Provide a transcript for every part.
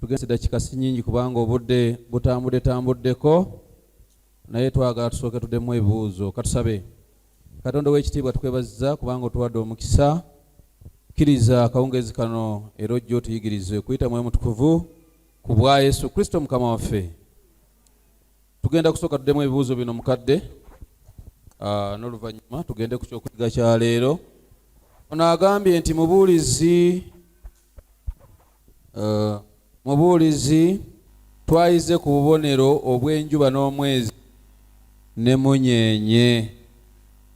Tugenze dakika si nnyingi kubanga obudde butambuddeko naye twagala tusooke tuddemu ebibuuzo. Katusabe. Katonda w'ekitiibwa tukwebaziza kubanga otuwadde omukisa. Kkiriza akawungeezi kano era ojje otuyigirize okuyita Mwoyo Mutukuvu ku bwa Yesu Kristo Mukama waffe. Tugenda kusooka tuddemu ebibuuzo bino mukadde. N'oluvannyuma tugende ku kyokuyiga kya leero. Ono agambye nti mubuulizi twayize ku bubonero obw'enjuba n'omwezi ne munyeenye.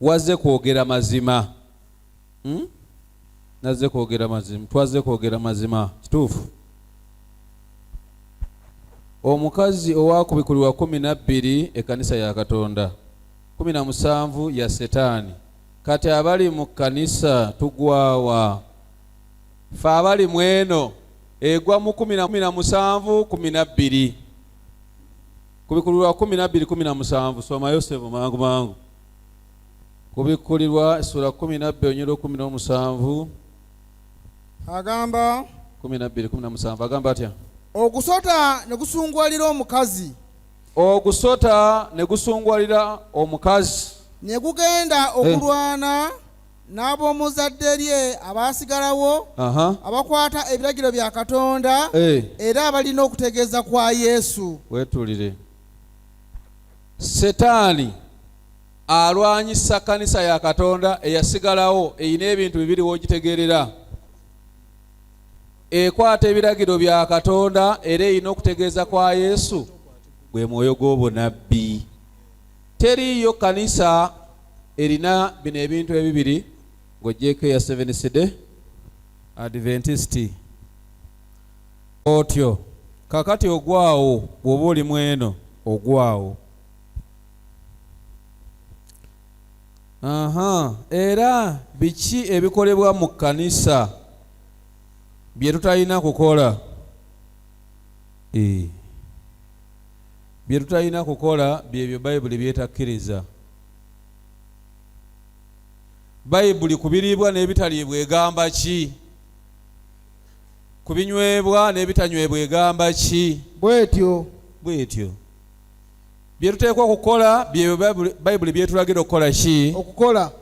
Wazze kwogera mazima. Nazze kwogera mazima. Twazze kwogera mazima. Kituufu. Omukazi owakubikulirwa 12 ekkanisa ya Katonda, 17 ya Setaani. Kati abali mu kkanisa tugwawa. Fe abali mweno egwa mu 17 12. Kubikulirwa 12 17. Soma Yosefu mangu. Kubikulirwa sura 12 onyero 17. Agamba 12 17. Agamba atya? Ogusota ne gusungwalira omukazi. Ogusota ne gusungwalira omukazi. Ne gugenda okulwana n'ab'omuzadde lye abaasigalawo abakwata ebiragiro bya Katonda era abalina okutegeeza kwa Yesu. Weetulire. Setaani alwanyisa kkanisa ya Katonda eyasigalawo eyina ebintu bibiri w'ogitegeerera. Ekwata ebiragiro bya Katonda era eyina okutegeeza kwa Yesu gwe mwoyo gw'obunabbi. Teriiyo kkanisa erina bino ebintu ebibiri ng'oggyeko eya Seventh Day Adventist. Otyo kakati ogwawo bw'oba oli mweno ogwawo. Era biki ebikolebwa mu kkanisa bye tutalina kukola? Bye tutalina kukola byebyo Bayibuli byetakkiriza. Bayibuli kubiriibwa n'ebitaliibwa egamba ki? Kubinywebwa n'ebitanywebwa egamba ki? Bwetyo. Bye tuteekwa kukola byebyo Bayibuli byetulagira okukola ki?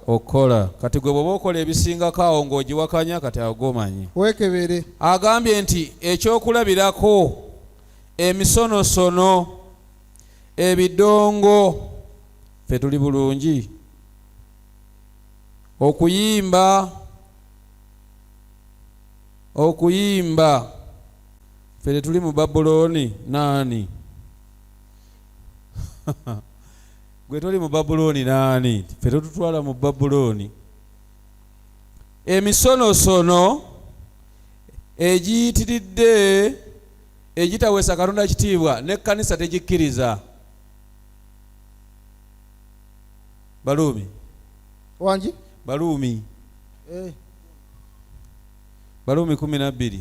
Okukola. Kati gwe bw'oba okola ebisingako awo ng'ogiwakanya kati awo gomanyi. Weekebere. Agambye nti ekyokulabirako emisonosono, ebidongo, ffe tuli bulungi. Okuyimba ffe tuli mu Babuloni. Naani? Gwe toli mu Babuloni naani? Ffe tututwala mu Babuloni. Emisonosono egiyitiridde egitaweesa Katonda kitiibwa n'ekkanisa tegikkiriza. Baluumi. Wangi? Baluumi. Baluumi 12.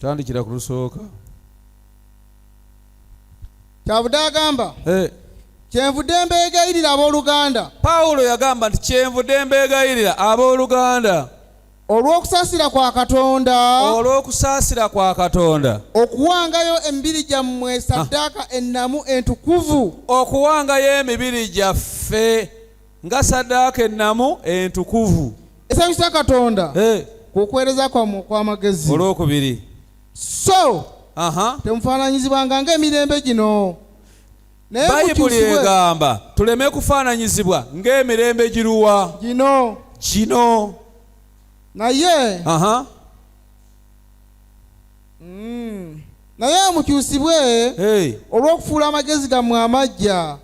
Tandikira ku lusooka. Kyavudde agamba kyenvudde mbeegayirira abooluganda. Pawulo yagamba nti kyenvudde mbeegayirira abooluganda olw'okusaasira kwa Katonda okuwangayo emibiri gyammwe saddaaka ennamu entukuvu. Okuwangayo emibiri gyaffe nga saddaaka ennamu entukuvu esanyusa Katonda ku kuweereza kwammwe okw'amagezi. Olwokubiri. So temufaananyizibwanga ng'emirembe gino. Bayibuli egamba tuleme kufaananyizibwa ng'emirembe giruwa? Gino. Naye mukyusibwe olw'okufuula amagezi gammwe amaggya.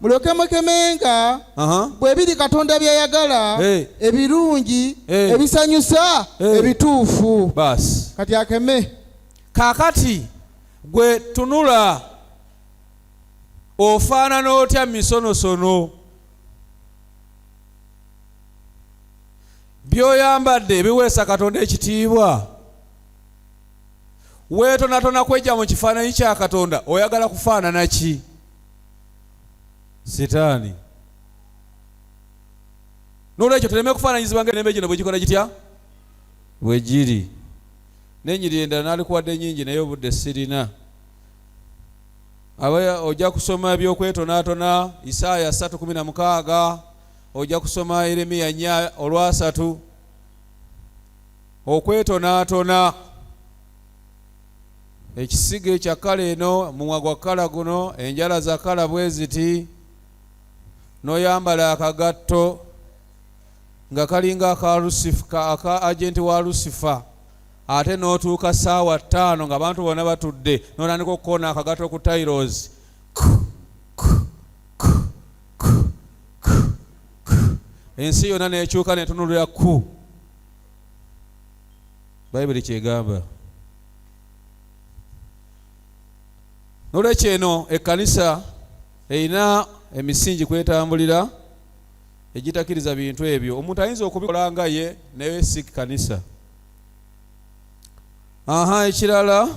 Mulyoke mukemenga bwe biri Katonda by'ayagala, ebirungi, ebisanyusa, ebituufu. Basi kati akeme. Kaakati gwe tunula ofaanana otya misonosono? By'oyambadde ebiweesa Katonda ekitiibwa? Weetonatona kwejja mu kifaananyi kya Katonda oyagala kufaanana ki? Setaani. N'olwekyo tuleme kufaananyizibwa ng'emirembe gino bwe gikola gitya? bwe giri. N'ennyiriri endala naalikuwadde nnyingi naye obudde sirina. Ojja kusoma eby'okwetonaatona Isaaya 3:16, ojja kusoma Yeremiya 4:3. Okwetonaatona ekisigo ekya kala eno, mumwa gwa kala guno, enjala za kala bwe ziti, n'oyambala akagatto nga kalinga aka agenti wa Lusifa, ate n'otuuka ssaawa 5 ng'abantu bonna batudde, n'otandika okukoona akagatto ku tayiroozi. Ensi yonna n'ekyuka n'etunulira ku. Bayibuli kyegamba. N'olwekyo eno ekkanisa erina emisingi kwetambulira egitakiriza bintu ebyo. Omuntu ayinza okubikola nga ye naye si kkanisa. Ekirala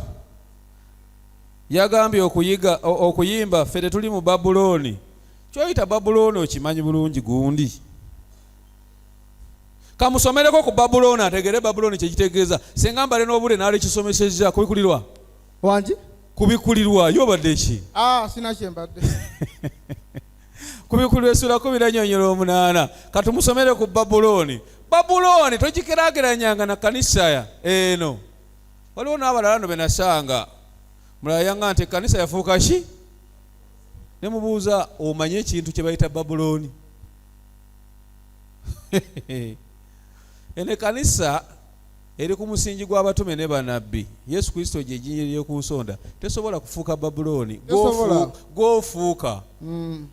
yagambye okuyimba ffe tetuli mu Babuloni. Kyoyita Babuloni okimanyi bulungi gundi. Kamusomereko ku Babuloni ategere Babuloni kyekitegeeza. Senga mbale n'obule n'ali kisomesezza kubikulirwa. Wangi? Kubikulirwa yobadde ki? Sina kyembadde. Kubikulirwa essula 14:8. Katumusomere ku Babuloni. Babuloni tokikerageranyanga na kanisa eno. Waliwo n'abalala no benasanga. Mulala yanga nti kanisa yafuuka ki? Ne mubuuza omanye ekintu kye bayita Babuloni. Ene kanisa eri ku musingi gw'abatume ne bannabbi. Yesu Kristo gye jjinyirire ku nsonda. Tesobola kufuuka Babuloni. Gw'ofuuka.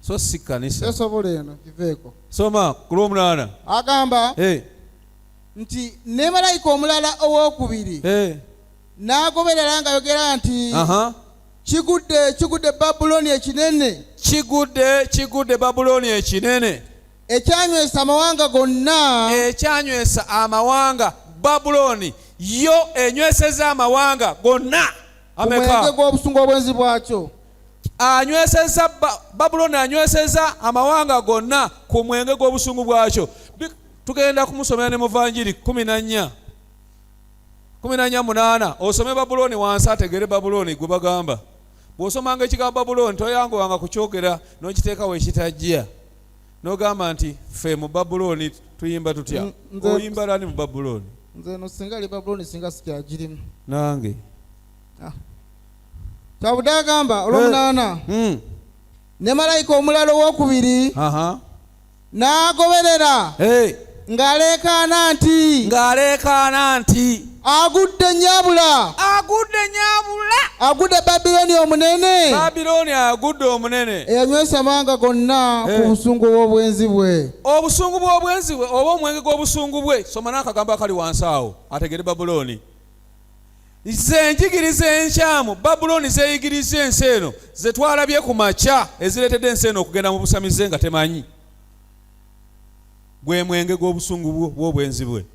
So si kanisa. Tesobola eno kiveeko. Soma ku Lw'omunaana. Agamba nti ne malayika omulala owookubiri n'agoberera ng'ayogera nti kigudde Babuloni ekinene. Kigudde Babuloni ekinene. Ekyanywesa amawanga gonna. Ekyanywesa amawanga. Babuloni yo enyweseza amawanga gonna. Omwenge gw'obusungu obwenzi bwakyo. Anyweseza Babuloni anyweseza amawanga gonna ku mwenge gw'obusungu bwakyo. Tugenda kumusomera ne Muvanjiri 14:8. Osome Babuloni wansi ategere Babuloni gwe bagamba. Bw'osomanga ekigambo Babuloni toyangwanga kukyogera n'okiteekawo ekitajja. N'ogamba nti ffe mu Babuloni tuyimba tutya. Oyimba lani mu Babuloni? Nze no singa li Babuloni singa sikyagirimu. Nange. Kyabudde agamba Olw'omunaana. Ne malayika omulala owookubiri n'agoberera ng'aleekaana nti agudde nnyabula. Agudde Babiloni omunene. Eyanywesa amawanga gonna ku busungu bw'obwenzi bwe. Obusungu bw'obwenzi bwe oba omwenge gw'obusungu bwe. Soma n'akagambo akali wansi awo ategere Babuloni. Ze njigiriza enkyamu Babuloni zeeyigiriza ensi eno ze twalabye ku makya ezireetedde ensi eno okugenda mu busamize nga temanyi. Gwe mwenge gw'obusungu bw'obwenzi bwe.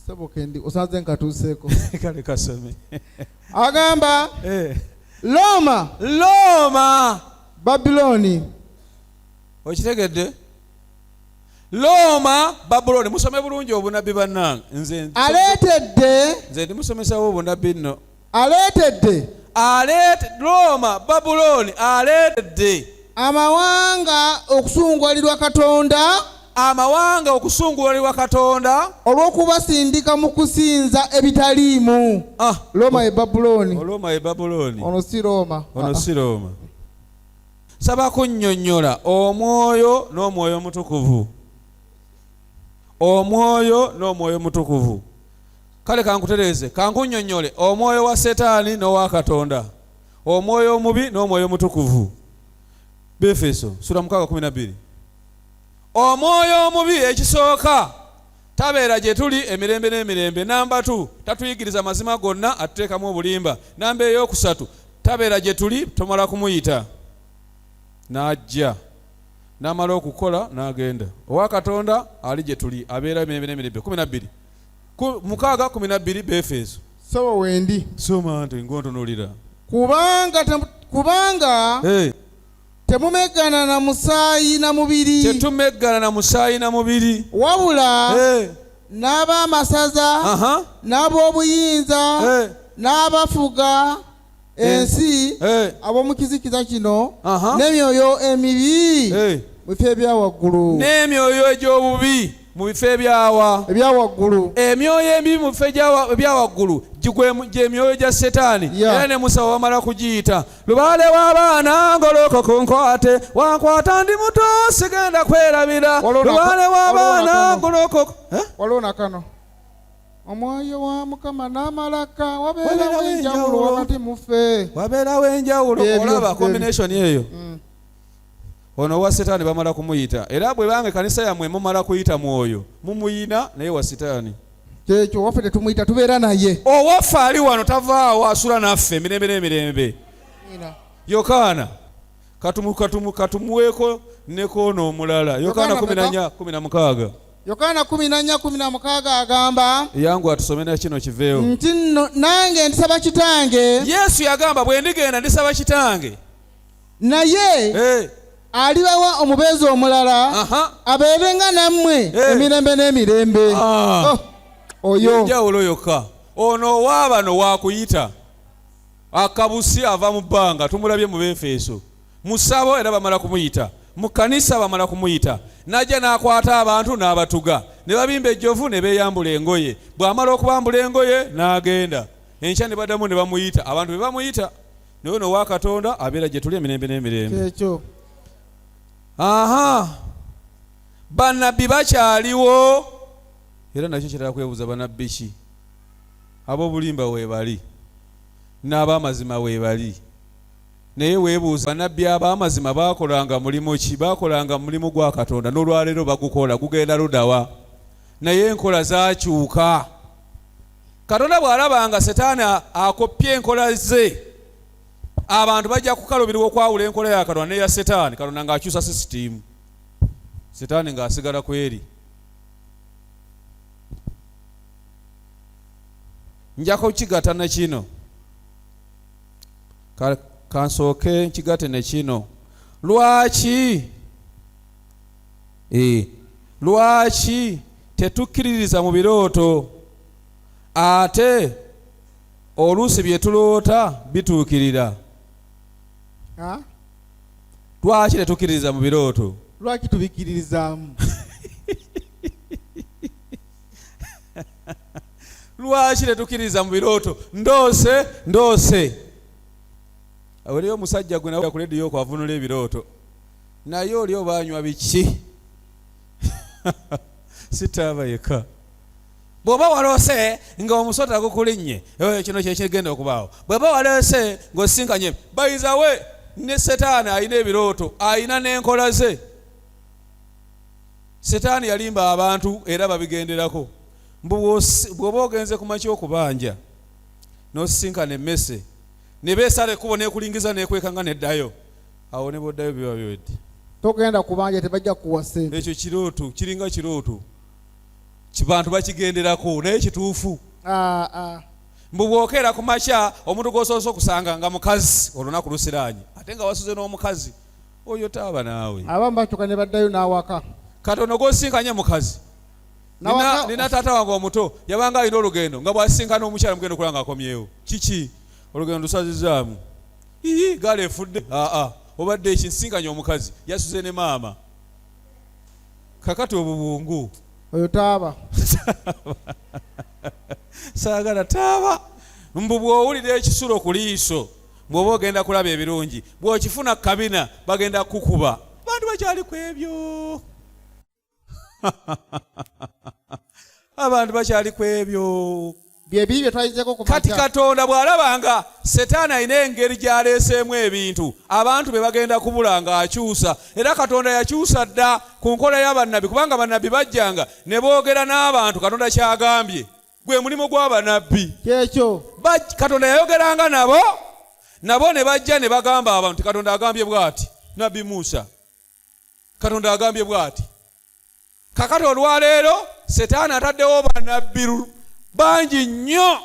Sebokendi osaze nkatuuseeko. Kale kasome. Agamba Loma Babuloni. Okitegedde? Loma Babuloni. Musome bulungi obunabbi bannange. Nze ndimusomesawo obunabbi nno. Loma Babuloni aleetedde amawanga okusungulirwa Katonda olw'okubasindika mu kusinza ebitaliimu. Loma ye Babuloni. Ono si Roma. Saba kunnyonnyola Omwoyo n'Omwoyo Mutukuvu. Kale kankutereeze kankunnyonnyole omwoyo wa Setaani n'owa Katonda. Omwoyo omubi n'Omwoyo Mutukuvu. Befeso sura 6:12. Omwoyo omubi ekisooka tabeera gye tuli emirembe n'emirembe. Namba 2 tatuyigiriza mazima gonna atuteekamu obulimba. Namba 3 tabeera gye tuli tomala kumuyita. N'ajja n'amala okukola n'agenda. Owa Katonda ali gye tuli abeera emirembe n'emirembe. 12 6:12 Befeso. Sawa wendi. Soma nti ngontonolira. Kubanga Temumeggana na musaayi na mubiri. Tetumeggana na musaayi na mubiri. Wabula n'ab'amasaza n'ab'obuyinza n'abafuga ensi ab'omu kizikiza kino n'emyoyo emibi mu bifo ebyawaggulu. N'emyoyo egy'obubi mu bifo ebyawaggulu. Emyoyo emibi mu bifo ebyawaggulu gy'emyoyo gya Setaani. Era ne Musa wamala kugiyita, lubaale w'abaana ngolokoka nkwate, wankwata ndi muto sigenda kwerabira. Lubaale w'abaana ngolokoka. Waliwo na kano. Omwoyo wa Mukama n'amalaka wabeerawo enjawulo wakati mu ffe. Wabeerawo enjawulo. Olaba combination eyo. Ono wa Setaani bamala kumuyita. Era bwe bange kanisa yammwe mumala kuyita mwoyo mumuyina naye wa Setaani. Kyekyo waffe tetumuyita tubeera naye. Owaffe ali wano tavaawo asula naffe emirembe n'emirembe. Yokaana katumuweeko ne koono omulala. Yokaana 14:16. Yokaana 14:16 agamba, yangu atusomera kino kiveewo, nti nange ndisaba kitange. Yesu yagamba bwe ndigenda ndisaba kitange, naye alibawa omubeezi omulala abeerenga nammwe emirembe n'emirembe. Oyo njawulo yokka. Ono waabano wakuyita akabusi ava mu bbanga, tumulabye mu Befeso. Musabo era bamala kumuyita, mu kanisa bamala kumuyita, najja n'akwata abantu n'abatuga, ne babimba ejjovu ne beeyambula engoye. Bw'amala okubambula engoye n'agenda, enkya ne baddamu ne bamuyita. Abantu be bamuyita, naye ono wa Katonda abeera gye tuli emirembe n'emirembe. Ekyo bannabbi bakyaliwo, era nakyo kirala kwebuuza, bannabbi ki? Ab'obulimba weebali n'ab'amazima weebali. Naye weebuuza, bannabbi ab'amazima baakolanga mulimu ki? Baakolanga mulimu gwa Katonda, n'olwaleero bagukola, gugenda ludawa. Naye enkola zaakyuka. Katonda bw'alabanga Setaani akoppye enkola ze, abantu bajja kukalubirwa okwawula enkola ya Katonda n'eya Setaani. Katonda ng'akyusa sisitiimu, Setaani ng'asigala kweri. Nja kukigatta ne kino, kansooke nkigatte ne kino. Lwaki tetukkiririza mu birooto ate oluusi bye tuloota bituukirira? Lwaki tetukkiririza mu birooto? Lwaki tubikkiririzaamu? Lwaki tetukkiririza mu birooto? Ndoose. Oliyo omusajja gwe nawe ku lediyo ko avunula ebirooto, naye oli obaanywa biki? Sitaaba yeka. Bw'oba waloose nga omusota gukulinnye, kino kye kigenda okubaawo. Bw'oba waloose ng'osinkanye, bayiza we ne Setaani alina ebirooto, alina n'enkola ze. Setaani yalimba abantu era babigenderako. Bw'oba ogenze ku makya okubanja n'osisinkana emmese, ne beesala ekkubo n'ekulingiza n'ekwekanga n'eddayo, awo ne bw'oddayo biba biwedde. Togenda kubanja tebajja kuwa ssente. Ekyo kirooto, kiringa kirooto, kibantu bakigenderako naye kituufu. Mbu bw'okeera ku makya omuntu gw'osoose okusanga nga mukazi olunaku lusiraanye, ate nga wasuze n'omukazi oyo taaba naawe. Abamu bakyuka ne baddayo n'awaka. Katono gw'osinkanye mukazi. Nina taata wange omuto yabanga alina olugendo nga bw'asinkana omukyala mugendo okulaba ng'akomyewo. Kiki? Olugendo lusazizaamu. Gaali efudde. Obadde ekinsinkanye omukazi yasuze ne maama. Kakati obubungu. Oyo taaba. Saagala taaba. Mbu bw'owulira ekisulo ku liiso, bw'oba ogenda kulaba ebirungi, bw'okifuna kabina bagenda kukuba. Abantu bakyali ku ebyo. Abantu bakyali ku ebyo. Byebibi bye twayizeko ku makya. Kati Katonda bw'alabanga Setaani alina engeri gy'aleeseemu ebintu, abantu be bagenda kubula ng'akyusa. Era Katonda yakyusa dda ku nkola y'abannabbi, kubanga bannabbi bajjanga ne boogera n'abantu Katonda ky'agambye. Gwe mulimu gw'abannabbi. Kyekyo. Katonda yayogeranga nabo ne bajja ne bagamba abantu, Katonda agambye bw'ati. Nabbi Musa, Katonda agambye bw'ati. Kakati olwaleero Setaani ataddewo bannabbi bangi nnyo.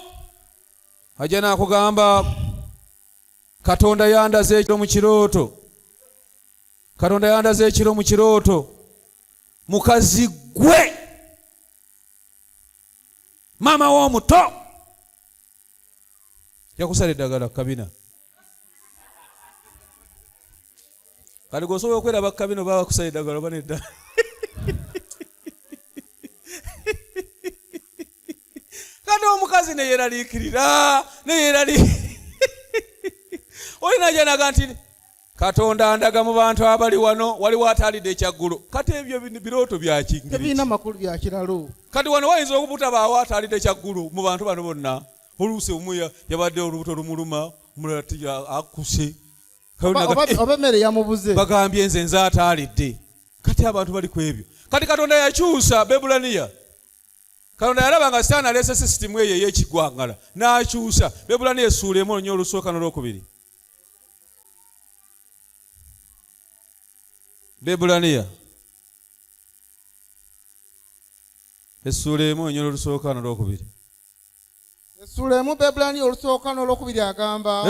Ajja n'akugamba Katonda yandaze ekyo mu kirooto. Katonda yandaze ekiro mu kirooto mukazi gwe maama w'omuto yakusala eddagala kabina. Kale gwosobola okweraba kabina oba bakusala eddagala oba nedda. Kati omukazi neyeraliikirira olinaja nti Katonda andaga mu bantu abali wano waliwo ataalidde ekyaggulu. Kati ebyo birooto bya kingiriki tebiina makulu bya kiralo. Kati wano wayinza okubutabaawo ataalidde ekyaggulu mu bantu bano bonna. Oluusi omu yabadde olubuto lumuluma omulala akuse oba emmere yamubuze bagambye nze ataalidde. Kati abantu bali ku ebyo. Kati Katonda yakyusa Bebulaniya. Katonda yalaba nga Sitaani aleese sisitimu eyo ey'ekigwangala n'akyusa. Bebulaniya essuula emu nnyo olusooka n'olwokubiri. Bebulaniya essuula emu nnyo olusooka n'olwokubiri. Essuula emu Bebulaniya olusooka n'olwokubiri agamba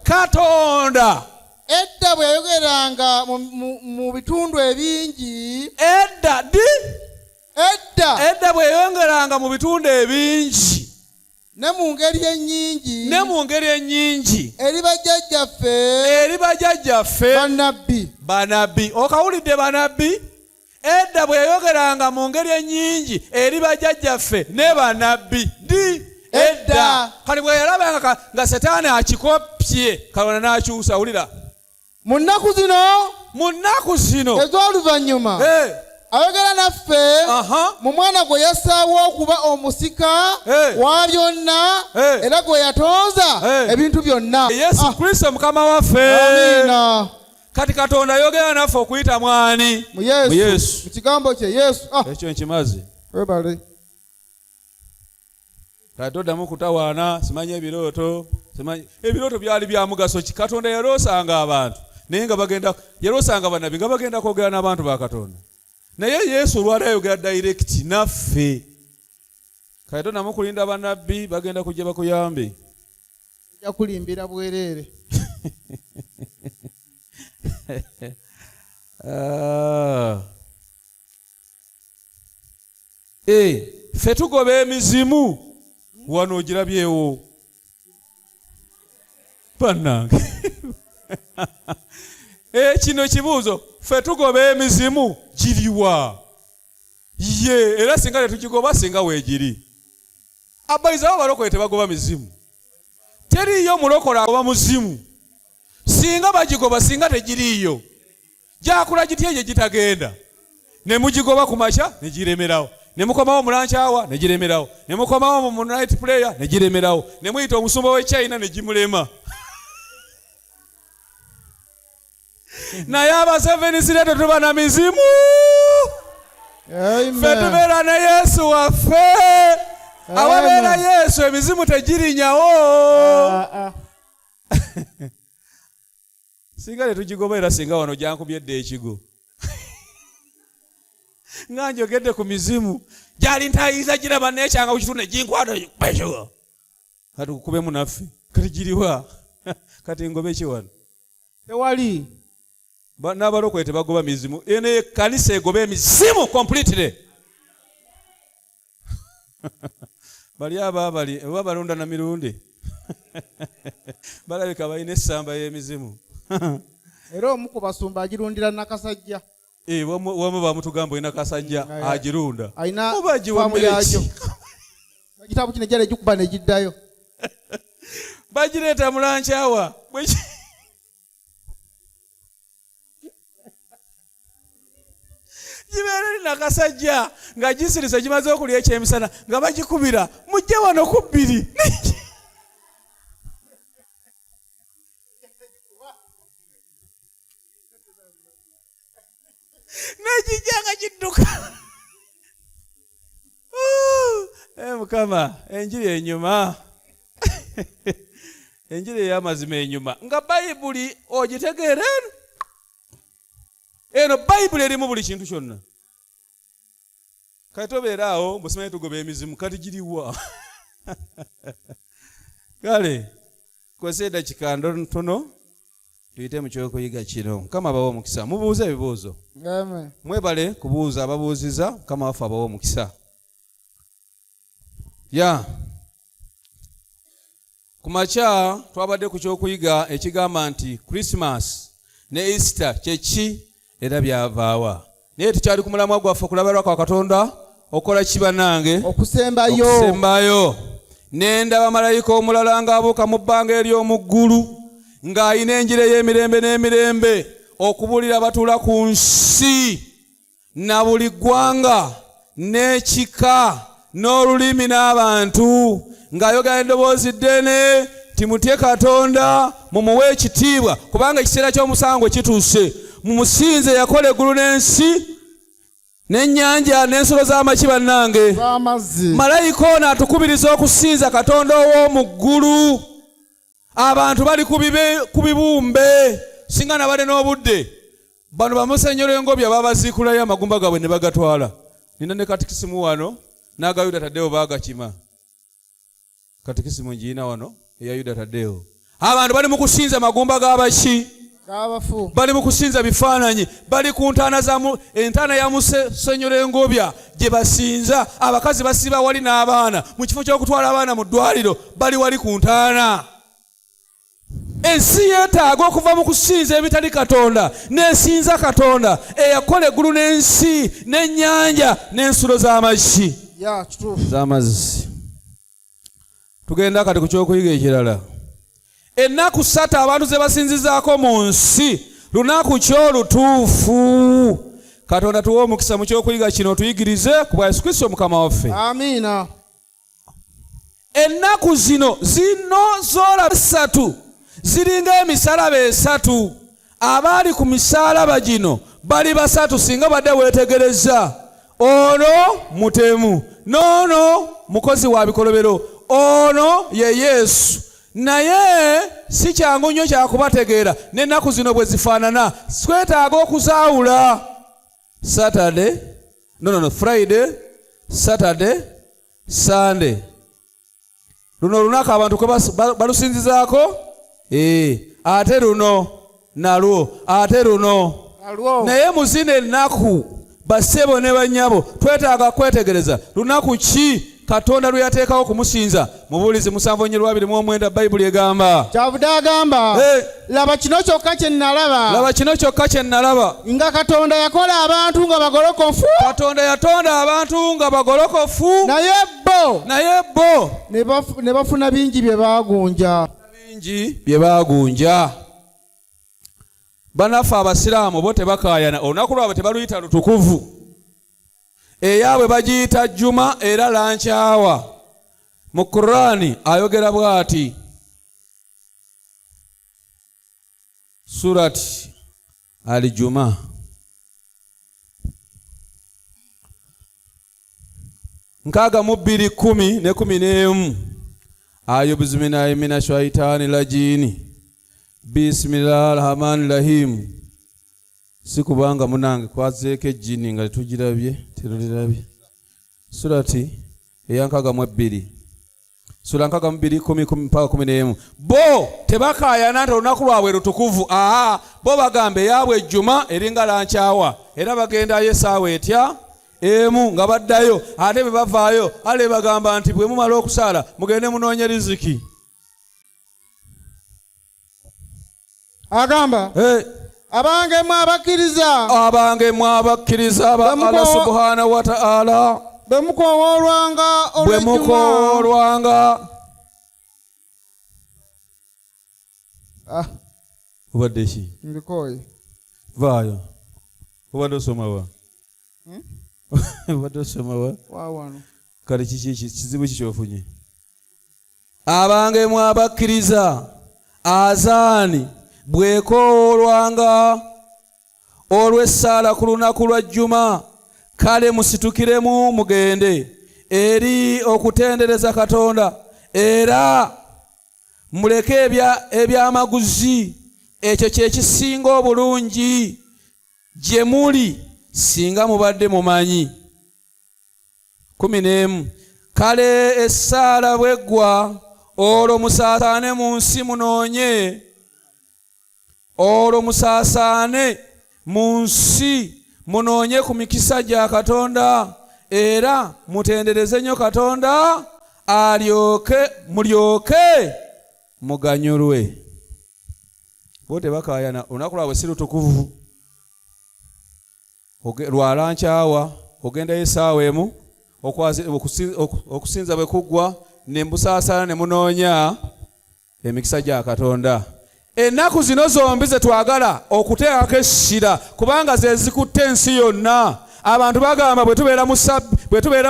Katonda edda bwe yayogeranga mu bitundu ebingi edda bwe yayongeranga mu bitundu ebingi ne mu ngeri ennyingi eri bajjajjaffe banabbi. Okawulidde banabbi? Edda bwe yayogeranga mu ngeri ennyingi eri bajjajjaffe ne banabbi edda. Kati bwe yalabanga nga Setaani akikopye Katonda n'akyusa. Wulira mu nnaku zino ez'oluvannyuma ayogera naffe mu mwana gwe yassaawo okuba omusika wa byonna era gwe yatonza ebintu byonna, Yesu Kristo Mukama waffe. Amiina. Kati Katonda ayogera naffe okuyita mwani? Mu Yesu. Mu kigambo kye Yesu. Ekyo nkimaze. Webale. Kati toddamu kutawaana, simanyi ebirooto byali bya mugaso ki? Katonda yaloosanga abantu naye nga yaloosanga bannabbi nga bagenda kwogera n'abantu ba Katonda. Naye Yesu olwali ayogera direct naffe. Kati toddamu kulinda bannabbi bagenda kujja bakuyambe. Ojja kulimbira bwereere. Ffe tugoba emizimu wano ogirabyewo bannange. Kino kibuuzo, ffe tugoba emizimu giriwa? Era singa tetugigoba singa weegiri. Abayizi abo balokole tebagoba mizimu. Teriiyo mulokola agoba muzimu. Singa bagigoba singa tegiriiyo. Gyakula gitya gye gitagenda. Ne mugigoba ku makya ne giremerawo. Ne mukomawo mu lunch hour ne giremerawo. Ne mukomawo mu night prayer ne giremerawo. Ne muyita omusumba w'e China ne gimulema. Naye abasevenizireto tuba na mizimu. Ffe tubeera ne Yesu waffe. Awabeera Yesu emizimu tegirinyawo. Singa tetugigoba era singa wano gyankubyedde ekigo. Nga njogedde ku mizimu gyali ntayiza giraba nekyanga kukitundu ginkwata ekyo. Kati kukubemu naffe. Kati giriwa? Kati ngobe ki wano? Tewali. N'abalokole tebagoba mizimu. Eno ekkanisa egoba emizimu completely. Bali abaabali oba balonda na mirundi. Balabika balina essamba y'emizimu. Era omu ku basumba agirundira Nakasajja. Wamu bamutugamba olina Kasajja agirunda. Ayina faamu yaagyo. Ekitabo kino ejjala egikuba ne giddayo. Bagireeta mu lunch hour. Gibeera eri Nakasajja nga gisirise gimaze okulya ekyemisana nga bagikubira mujje wano ku bbiri. Negijjanga gidduka. Mukama enjiri enyuma. Enjiri ey'amazima enyuma nga Bayibuli ogitegeera eno Bayibuli erimu buli kintu kyonna. Kati tobeera awo musimanyi tugoba emizimu kati giriwa? Kale kwese eddakiika ntono tuyite mu kyokuyiga kino. Mukama abawe omukisa. Mubuuze ebibuuzo. Amen. Mwebale kubuuza ababuuziza. Mukama waffe abawe omukisa. Kumakya twabadde ku kyokuyiga ekigamba nti Christmas ne Easter kyeki era byavaawa. Naye tukyali ku mulamwa gwaffe kulaba kwa Katonda okola kibanange okusembayo. Nendaba malayika omulala ng'abuuka mu bbanga ery'omu ggulu ng'ayina enjira ey'emirembe n'emirembe okubuulira abatuula ku nsi na buli ggwanga n'ekika n'olulimi n'abantu ng'ayogera eddoboozi ddene timutye Katonda mumuwe ekitiibwa kubanga ekiseera ky'omusango kituuse. Mumusinze yakola eggulu n'ensi n'ennyanja n'ensolo z'amaki bannange. Malayika ono atukubiriza okusinza Katonda ow'omu ggulu. Abantu bali ku bibumbe singa nabadde n'obudde bano bamusenyero engobya babaziikulayo amagumba gaabwe ne bagatwala. Nina ne katikisimu wano n'agayuda taddewo baagakima. Katikisimu ngiina wano eya Yuda Taddewo. Abantu bali mu kusinza magumba g'abaki? G'abafu. Bali mu kusinza bifaananyi. Bali ku entaana ya musenyero engobya gye basinza. Abakazi basiba wali n'abaana mu kifo ky'okutwala abaana mu ddwaliro bali wali ku ntaana. Ensi yeetaaga okuva mu kusinza ebitali Katonda n'esinza Katonda eyakola eggulu n'ensi n'ennyanja n'ensulo z'amaki z'amazzi. Tugenda kati ku kyokuyiga ekirala. Ennaku 3 abantu ze basinzizaako mu nsi lunaku ki olutuufu. Katonda tuwe omukisa mu kyokuyiga kino tuyigirize ku bwa Yesu Kristo Mukama waffe. Amiina. Ennaku zino zola 3 ziringa emisalaba 3. Abaali ku misalaba gino bali 3 singa badde weetegereza. Ono mutemu, n'ono mukozi wa bikolobero, ono ye Yesu. Naye si kyangu nnyo kyakubategeera n'ennaku zino bwe zifaanana. Twetaaga okuzaawula Friday, Saturday, Sunday. Luno olunaku abantu kwe balusinzizaako ate luno nalwo ate luno. Naye mu zino ennaku basebo ne bannyabo twetaaga kwetegereza lunaku ki Katonda lwe yateekawo kumusinza. Mubuulizi 7:29 Bayibuli egamba. Kyavudde agamba laba kino kyokka kye nalaba. Laba kino kyokka kye nalaba. Nga Katonda yakola abantu nga bagolokofu. Katonda yatonda abantu nga bagolokofu. Naye bo ne bafuna bingi bye baagunja. Bannaffe Abasiraamu bo tebakaayana. Olunaku lwabwe tebaluyita lutukuvu. Eyaabwe bagiyita Juma era lankyawa. Mu Qur'ani ayogera bw'ati. Surati Al-Juma. Nkaaga mu 2:10 ne 11. Ayubizminayi mina shaitani lajini. Bismillahirrahmanirrahim. Sikubanga munange kwazeeko ejjini nga tugirabye terulirabye. Surati eyankaaga mu 2. Sura nkaaga mu 2:10-11. Bo tebakaayana nti olunaku lwabwe lutukuvu. Bo bagamba eyaabwe ejjuma eringa lankyawa era bagendayo essaawa etya emu nga baddayo ate bwe bavaayo ale bagamba nti bwe mumala okusaala mugende munoonye riziki. Agamba abange mwabakkiriza Allah subhanahu wa ta'ala bwe mukoowolwanga ubadde ki ndikoye vaayo ubadde osomawa ubadde osomawa wawano kale kizibu kikyofunye. Abange mwabakkiriza azaani bwekoolwanga olw'essaala ku lunaku lwa Juma kale musitukiremu mugende eri okutendereza Katonda era muleke ebyamaguzi. Ekyo kye kisinga obulungi gye muli singa mubadde mumanyi. 11 Kale essaala bweggwa olwo musaasaane mu nsi munoonye olwo musaasaane mu nsi munoonye ku mikisa gya Katonda era mutendereze nnyo Katonda mulyoke muganyulwe. Bote bakayana olunaku lwabwe si lutukuvu. Lwala nkyawa ogendayo essaawa emu okusinza bwe kuggwa ne mbusaasaana ne munoonya emikisa gya Katonda. Ennaku zino zombi ze twagala okuteekako essira kubanga ze zikutte ensi yonna. Abantu bagamba bwe tubeera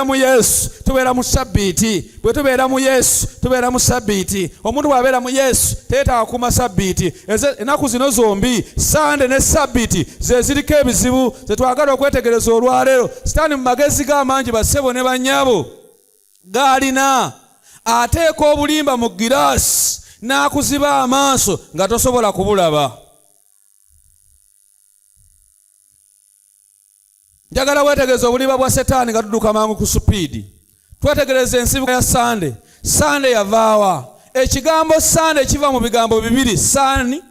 mu Yesu tubeera mu Sabbiiti, bwe tubeera mu Yesu tubeera mu Sabbiiti. Omuntu bw'abeera mu Yesu teetaaga kuuma Sabbiiti. Ennaku zino zombi Sande ne Sabbiiti ze ziriko ebizibu ze twagala okwetegereza olwaleero. Sitaani mu magezi g'amangi bassebo ne bannyabo g'alina ateeka obulimba mu giraasi n'akuziba amaaso nga tosobola kubulaba. Njagala wetegereza obulimba bwa Setaani nga tudduka mangu ku supiidi. Twetegereza ensibuko ya Sande. Sande yavaawa. Ekigambo Sande kiva mu bigambo bibiri, Sun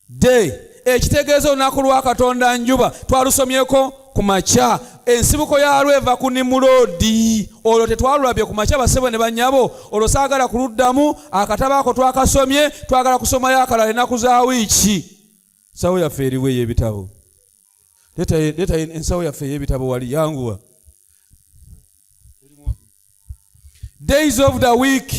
day. Ekitegeeza olunaku lwa Katonda njuba. Twalusomyeko ku makya. Ensibuko yalwo eva ku Nimuloodi. Olwo tetwalulabye ku makya bassebo ne bannyabo. Olwo saagala kuluddamu akatabo ako twakasomye. Twagala kusomayo akalala ennaku za wiiki. Sawo yaffe eriwo ey'ebitabo. Leta ensawo yaffe ey'ebitabo wali yanguwa. Days of the week.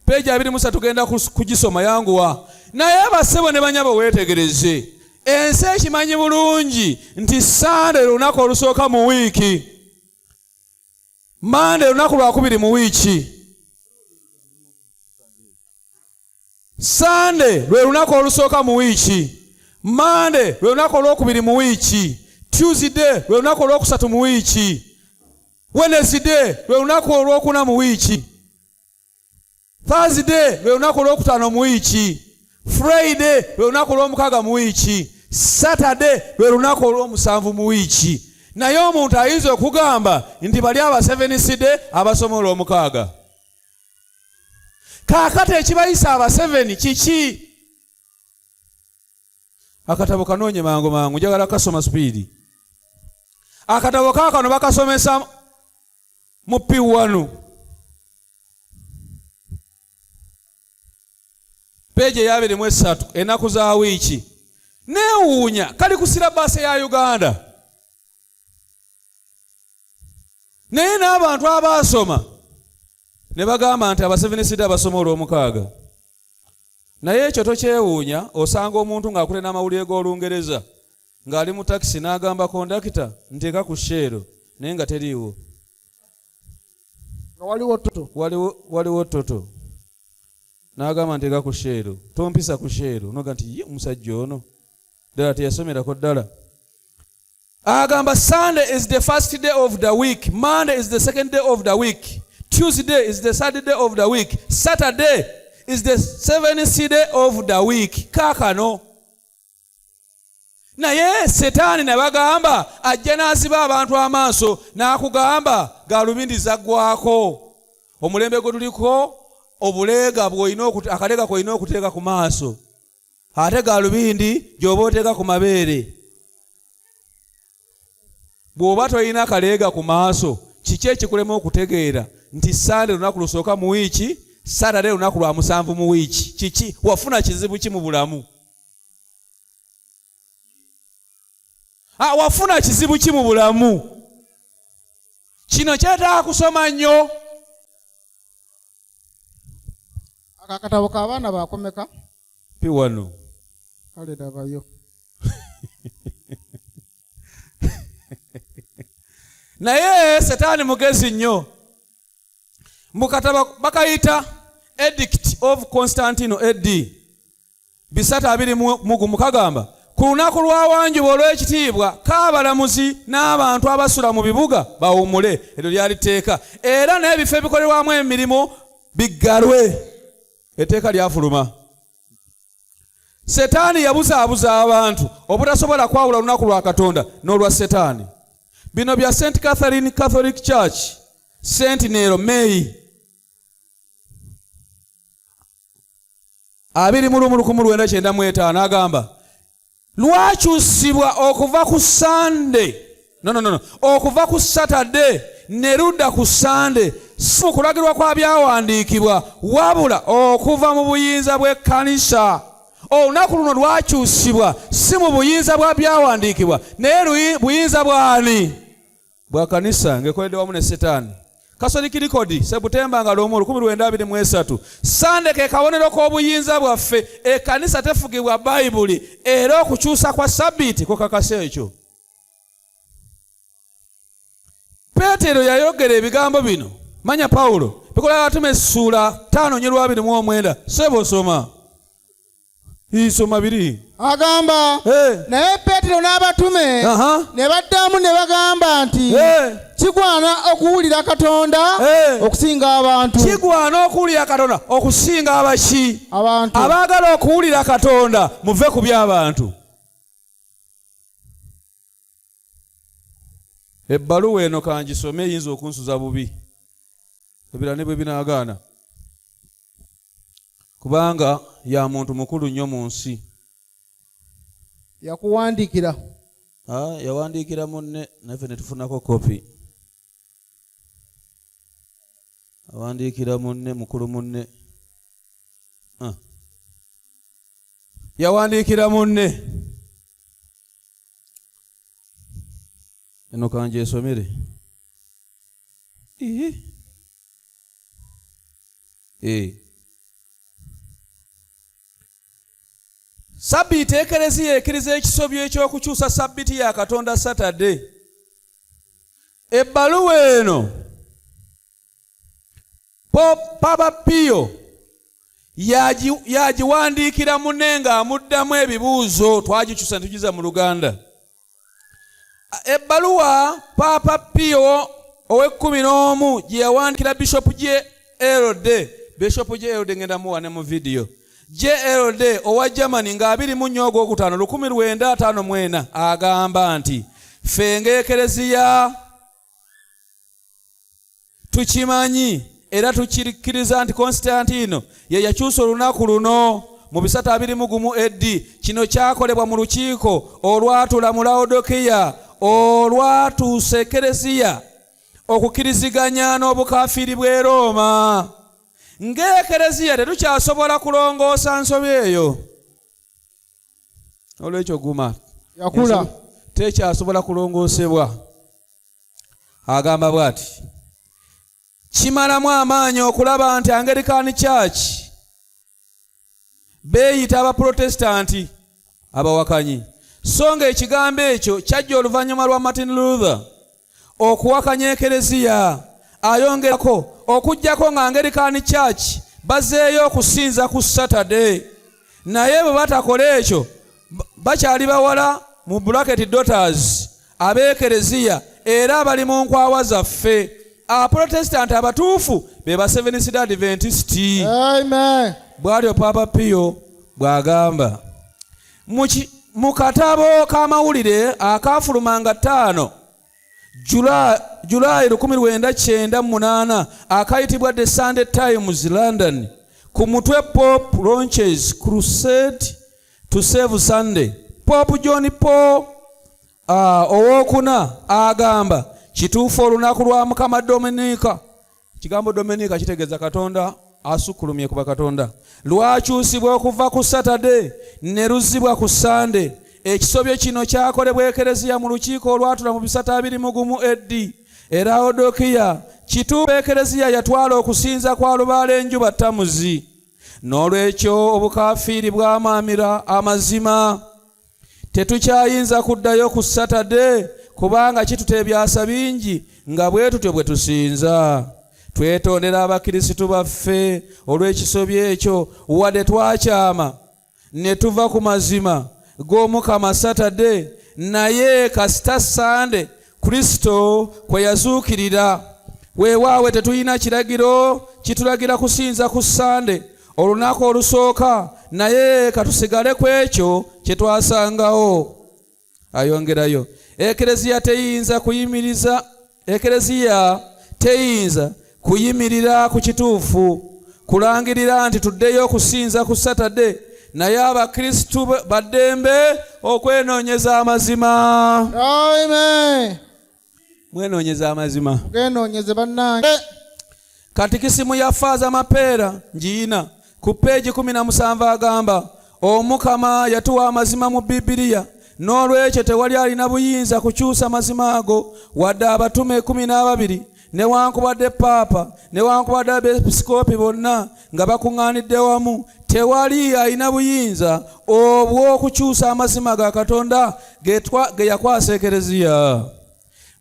Page 23 tugenda kugisoma yanguwa. Naye bassebo ne bannyabo weetegereze. Ensi ekimanyi bulungi nti Sande lunaku olusooka mu wiiki. Mande lunaku lwakubiri mu wiiki. Sande lwe lunaku olusooka mu wiiki. Mande lwe lunaku olwokubiri mu wiiki. Tuesday lwe lunaku olwokusatu mu wiiki. Wednesday lwe lunaku olwokuna mu wiiki. Thursday lwe lunaku olwokutaano mu wiiki. Friday lwe lunaku olw'omukaaga mu wiiki. Saturday lwe lunaku olw'omusanvu mu wiiki. Naye omuntu ayinza okugamba nti bali aba Seventh Day abasoma olw'omukaaga. Kaakati ekibayisa aba 7 kiki? Akatabo kanoonye mangu njagala kasoma supiidi. Akatabo kaakano bakasomesa mu P1. Peegi ya 23 ennaku za wiiki. Neewuunya kali ku sirabaasi ya Uganda. Naye n'abantu abaasoma ne bagamba nti aba Seventh Day abasoma olw'omukaaga. Naye ekyo tokyewuunya osanga omuntu ng'akule n'amawulire g'Olungereza ng'ali mu takisi n'agamba kondakita nteeka ku sheero naye nga teriiwo. Waliwo toto. N'agamba nteeka ku sheero. Tompisa ku sheero. Noga nti omusajja ono ddala teyasomerako ddala. Agamba Sunday is the first day of the week. Monday is the second day of the week. Tuesday is the third day of the week. Saturday is the 7th day of the week. Kaakano. Naye Setaani ne bagamba ajja n'asiba abantu amaaso n'akugamba galubindi zaggwako. Omulembe gwe tuliko obuleega akaleega k'olina okuteeka ku maaso. Ate galubindi gy'oba oteeka ku mabeere. Bw'oba tolina akaleega ku maaso, kiki ekikulema okutegeera nti Sande lunaku lusooka mu wiiki, Saturday lunaku lwa musanvu mu wiiki? Kiki? Wafuna kizibu ki mu bulamu? Wafuna kizibu ki mu bulamu? Kino kyetaaga kusoma nnyo. Akatabo k'abaana bakomeka? P1. Kale dabayo. Naye Setaani mugezi nnyo. Mu katabo bakayita Edict of Constantino AD 320 kagamba ku lunaku lwa wanjuba olw'ekitiibwa k'abalamuzi n'abantu abasula mu bibuga bawummule. Eryo lyali tteeka. Era n'ebifo ebikolerwamu emirimu biggalwe. Etteeka lyafuluma. Setaani yabuzaabuza abantu obutasobola kwawula lunaku lwa Katonda n'olwa Setaani. Bino bya St. Catherine Catholic Church, Sentinel, May 2019 agamba lwakyusibwa okuva ku Sunday okuva ku Saturday ne ludda ku Sunday, si mu kulagirwa kwa byawandiikibwa wabula okuva mu buyinza bw'ekkanisa. Olunaku luno lwakyusibwa si mu buyinza bwa byawandiikibwa naye buyinza bw'ani? Bwa kanisa ng'ekoledde wamu ne Setaani. Catholic Record September nga 1923 Sunday ke kabonero k'obuyinza bwaffe, ekkanisa tefugibwa Bayibuli era okukyusa kwa Sabbiiti kukakasa ekyo. Peetero yayogera ebigambo bino, manya Pawulo, Bikola by'Abatume essuula 5:29 sebo soma. Isoma biri. Agamba naye Peetero n'abatume ne baddamu ne bagamba nti kigwana okuwulira Katonda okusinga abantu. Kigwana okuwulira Katonda okusinga abaki? Abantu. Abaagala okuwulira Katonda muve ku by'abantu. Ebbaluwa eno kangisome eyinza okunsuza bubi. Ebirala ne bwe binaagaana. Kubanga ya muntu mukulu nnyo mu nsi. Yakuwandiikira. Yawandiikira munne naffe ne tufunako kopi. Awandiikira munne mukulu munne. Yawandiikira munne. Eno kanje esomere. Sabbiiti ekereziya ekkiriza ekisobyo ekyokukyusa Sabbiiti ya Katonda Saturday. Ebbaluwa eno Papa Pio yagiwandiikira munne ng'amuddamu ebibuuzo, twagikyusa ne tugiza mu Luganda. Ebbaluwa Papa Pio ow'e11 gye yawandiikira Bishop J.L.D. ngenda muwa ne mu video. J.L.D. owa Germany nga 24/1954 agamba nti ffe ng'ekereziya tukimanyi era tukirikkiriza nti Constantino ye yakyusa olunaku luno mu 321 AD. Kino kyakolebwa mu lukiiko olwatula mu Laodikiya olwatuusa ekereziya okukkiriziganya n'obukafiiri bw'e Roma. Ng'ekereziya tetukyasobola kulongoosa nsobi eyo. Olwekyo guma yakula tekyasobola kulongoosebwa. Agamba bw'ati, kimalamu amaanyi okulaba nti Anglican Church beeyita Abaprotestanti abawakanyi, so nga ekigambo ekyo kyajja oluvannyuma lwa Martin Luther okuwakanya ekereziya. Ayongerako okujjako nga Anglican Church bazeeyo okusinza ku Saturday, naye bwe batakola ekyo bakyali bawala mu bracket daughters ab'ekereziya era abali mu nkwawa zaffe. Abaprotestant abatuufu be ba Seventh-day Adventist. Amen. Bw'atyo Papa Pio bw'agamba mu katabo k'amawulire akafulumanga 5 July 1998 akayitibwa The Sunday Times London ku mutwe Pope launches crusade to save Sunday. Pope John Paul owokuna agamba kituufu olunaku lwa Mukama Dominika. Kigambo Dominika kitegeeza Katonda asukkulumye kuba Katonda. Lwakyusibwa okuva ku Saturday ne luzzibwa ku Sunday. Ekisobyo kino kyakolebwa ekereziya mu lukiiko olwatula mu 321 AD. Era Laodikiya kituufu ekereziya yatwala okusinza kwa lubaala enjuba Tamuzi. N'olwekyo obukafiiri bw'amaamira amazima tetukyayinza kuddayo ku Saturday kubanga kituteebyasa bingi nga bwe tutyo bwe tusinza. Twetondera abakrisitu baffe olw'ekisobyo ekyo wadde twakyama ne tuva ku mazima g'Omukama Saturday, naye kasita Sunday Kristo kwe yazuukirira. Weewaawe tetulina kiragiro kitulagira kusinza ku Sunday olunaku olusooka, naye katusigale ku ekyo kye twasangawo. Ayongerayo, ekereziya teyinza kuyimirira ku kituufu kulangirira nti tuddeyo okusinza ku Saturday naye abakristu baddembe okwenoonyeza amazima. Amen. Mwenoonyeza amazima. Mwenoonyeze bannange. Katikisimu ya Faaza Mapeera ngiina ku peegi 17 agamba Omukama yatuwa amazima mu Bibiliya, n'olwekyo tewali alina buyinza kukyusa mazima ago wadde abatume 12 newankubadde paapa newankubadde abepisikoopi bonna nga bakuŋŋaanidde wamu. Tewali alina buyinza obw'okukyusa amazima ga Katonda ge yakwasa Ekereziya.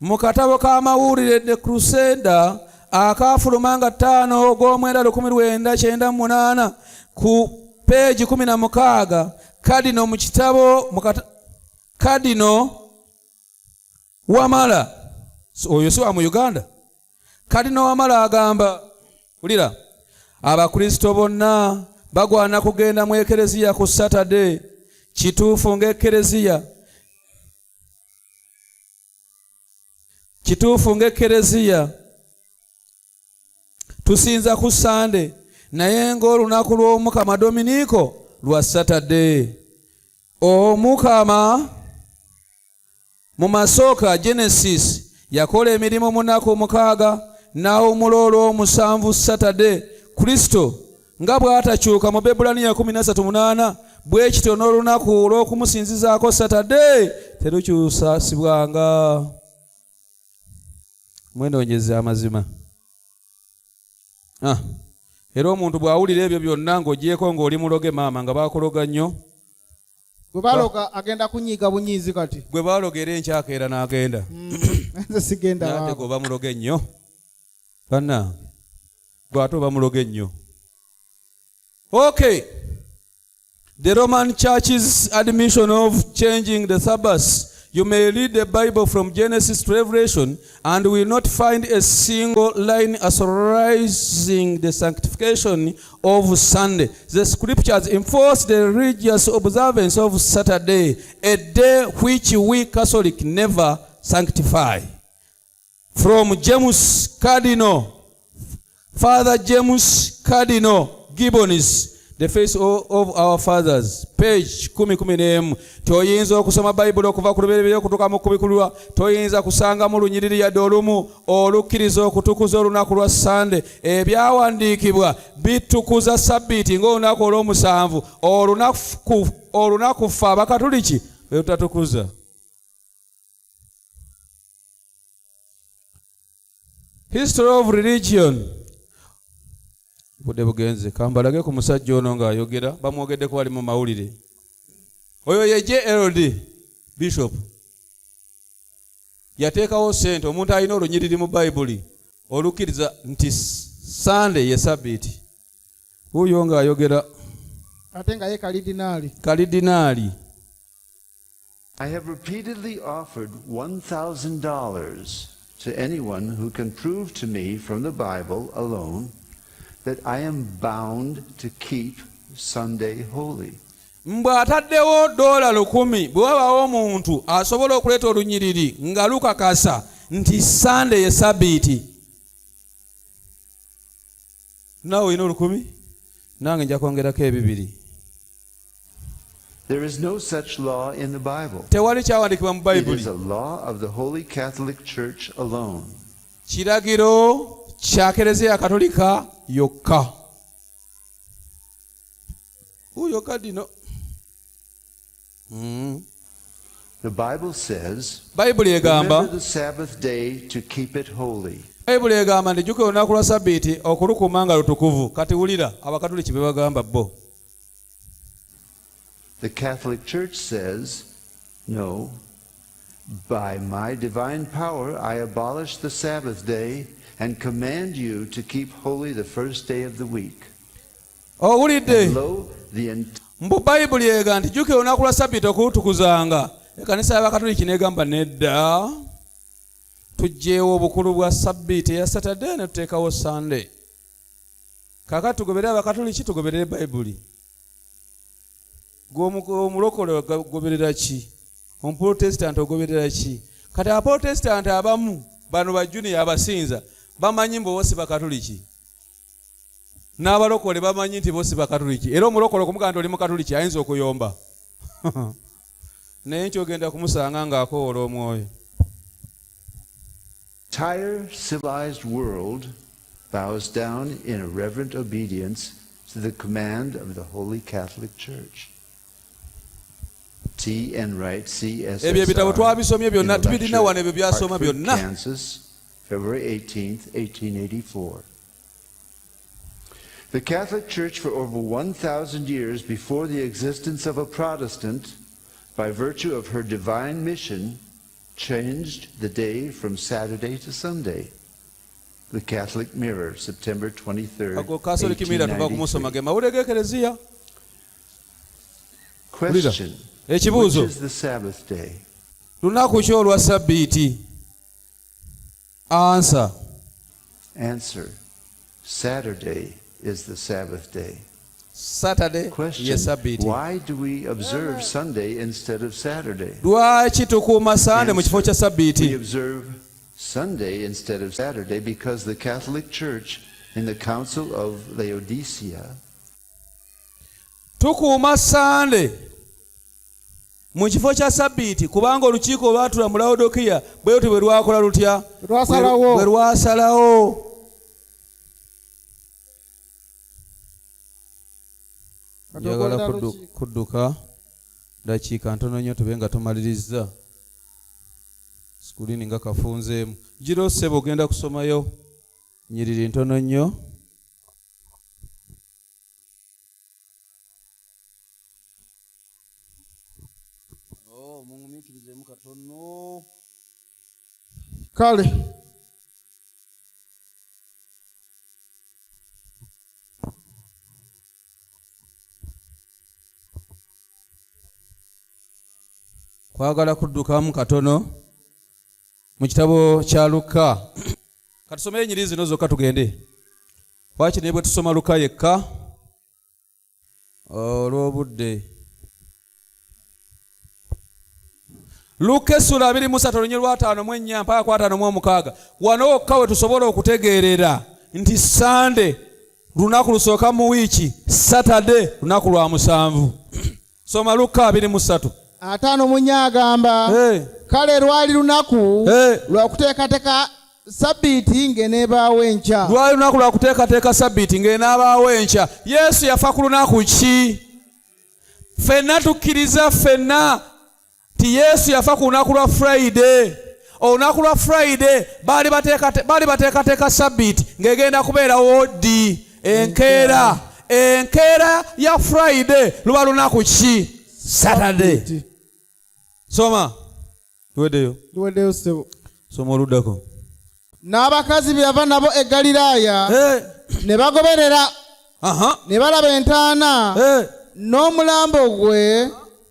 Mu katabo k'amawulire The Crusader akafuluma nga 5 gw'omwenda 1998 ku peegi 16 Kadino mu kitabo Kadino Wamala, oyo si wa mu Uganda. Kadino Wamala agamba, ulira, abakristo bonna bagwana kugenda mu Ekereziya ku Saturday. Kituufu ng'Ekereziya tusinza ku Sunday, naye ng'olunaku lw'Omukama Dominiko lwa Saturday. Omukama mu masooka Genesis yakola emirimu mu nnaku 6 n'awumula olw'omusanvu Saturday. Kristo nga bw'atakyuka mu Bebulaniya 13:8 bwe kityo n'olunaku olw'okumusinzizaako Saturday terukyusasibwanga. Mwenoonyeze amazima. Era omuntu bw'awulira ebyo byonna ng'ogyeko ng'oli muloge maama nga bakuloga nnyo. Gwe baloga agenda kunyiiga bunyiizi kati. Gwe balogera enkyakeera n'agenda. Nze sigenda waabo. Ate goba muloge nnyo. Banna gwate oba muloge nnyo. Okay. The Roman Church's admission of changing the Sabbath. You may read the Bible from Genesis to Revelation and will not find a single line authorizing the sanctification of Sunday. The scriptures enforce the religious observance of Saturday, a day which we Catholic never sanctify. From James Cardinal, Father James Cardinal Gibbons, The Face of Our Fathers, page 10. Toyinza okusoma Bayibuli okuva ku lubereberye okutuuka mu kubikulwa. Toyinza kusanga mu lunyiriri yadde olumu olukkiriza okutukuza olunaku lwa Sande. Ebyawandiikibwa bitukuza Sabbiiti ng'olunaku olw'omusanvu. Olunaku ffe Abakatuliki bwe tutatukuza. History of religion. Budde bugenze kambalage ku musajja ono ng'ayogera bamwogeddeko bali mu mawulire. Oyo ye JLD Bishop yateekawo ssente omuntu alina olunyiriri mu Bayibuli olukkiriza nti Sunday ye Sabbiiti. Huyo ng'ayogera ate nga ye kalidinaali. I have repeatedly offered $1,000 to anyone who can prove to me from the Bible alone that I am bound to keep Sunday holy. Mbwe ataddewo $1,000 bwe wabaawo omuntu asobola okuleeta olunyiriri nga lukakasa nti Sunday ye Sabbiiti. Naawe olina 1,000 nange nja kwongerako 200. There is no such law in the Bible. Tewali kyawandiikibwa mu It Bayibuli. is a law of the Holy Catholic Church alone. Kiragiro kya Kereziya Katolika yokka. Huyo kadino. The Bible says, Bayibuli egamba, remember the Sabbath day to keep it holy. Bayibuli egamba nti jjukira olunaku lwa Sabbiiti okulukuuma nga lutukuvu. Kati wulira Abakatoliki be bagamba bo. The Catholic Church says, no, by my divine power I abolish the Sabbath day and command you to keep holy the first day of the week. Owulidde? And lo, Mbu Bayibuli egamba nti jjukira olunaku lwa Sabbiiti okulutukuzanga. Ekkanisa y'Abakatoliki n'egamba nedda. Tuggyeewo obukulu bwa Sabbiiti eya Saturday ne tuteekawo Sunday. Kaakati tugoberere Abakatoliki tugoberere Bayibuli. Omulokole ogoberera ki? Omuprotestant ogoberera ki? Kati Abaprotestant abamu bano ba junior abasinza bamanyi mbu bo si Bakatoliki. n'abalokole bamanyi nti bo si bakatuliki era omulokole okumugamba nti oli mukatuliki ayinza okuyomba naye nti ogenda kumusanga ng'akoola omwoyo. Entire civilized world bows down in a reverent obedience to the command of the Holy Catholic Church. T. Enright, CSSR, ebyo ebitabo twabisomye byonna tubirina wano ebyo byasoma byonna. Kansas, February 18th, 1884. The Catholic Church for over 1,000 years before the existence of a Protestant, by virtue of her divine mission, changed the day from Saturday to Sunday. The Catholic Mirror, September 23rd, 1893. Question. Which is the Sabbath day? Lunaku ki olwa Sabbiiti? Answer. Answer. Saturday is the Sabbath day. Saturday. Question. Why do we observe Sunday instead of Saturday? Lwaki tukuuma Sunday mu kifo kya We Sabbiiti? observe Sunday instead of Saturday because the Catholic Church in the Council of Laodicea Tukuuma Sunday mu kifo kya Sabbiiti kubanga olukiiko olwatula mu Laodikiya bwe luti bwe lwakola lutya? Bwe lwasalawo. Njagala kudduka dakiika ntono nnyo tube nga tumaliriza. Sikuliini nga kafunzeemu. Giro ssebo ogenda kusomayo nnyiriri ntono nnyo. Mungumiikirizeemu katono. Kale. Kwagala kuddukamu katono mu kitabo kya Luka. Katusomere ennyiriri zino zokka tugende. Lwaki naye bwe tusoma Luka yekka olw'obudde. Luka essula 23:5 mpaka 5:6. Wano wokka we tusobola okutegeerera nti Sande lunaku lusooka mu wiiki, Saturday lunaku lwa 7. Soma Luka 23. 5 agamba kale lwali lunaku lwa kuteekateeka Sabbiiti ng'eneebaawo enkya. Lwali lunaku lwa kuteekateeka Sabbiiti ng'enaabaawo enkya. Yesu yafa ku lunaku ki? Ffenna tukkiriza ffenna ti Yesu yafa ku lunaku lwa Friday. Olunaku lwa Friday baali bateekateeka Sabbiiti ng'egenda kubeerawo ddi enkeera. Enkeera ya Friday luba lunaku ki? Saturday. Soma. Tuweddeyo ssebo. Soma oluddako. N'abakazi be yava nabo e Galilaaya ne bagoberera ne balaba entaana n'omulambo gwe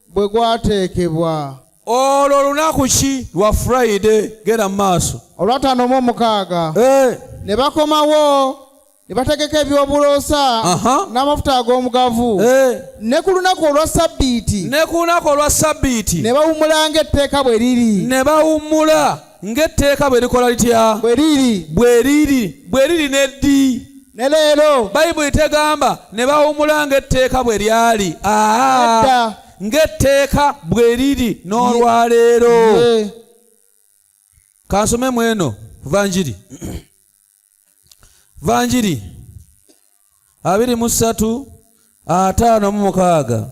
bwe gwateekebwa. Olwo olunaku ki? Lwa Friday. Genda mu maaso. Olwa 5 ne bakomawo ne bategeka ebyobuloosa n'amafuta ag'omugavu. Ne ku lunaku olwa Sabbiiti ne bawummula ng'etteeka bwe liri. Ne bawummula ng'etteeka bwe likola litya? Bwe liri neddi. Ne leero Bayibuli tegamba ne bawummula ng'etteeka bwe lyali. Ng'etteeka bwe liri n'olwaleero. Kansome mweno Vanjiri 23:5-6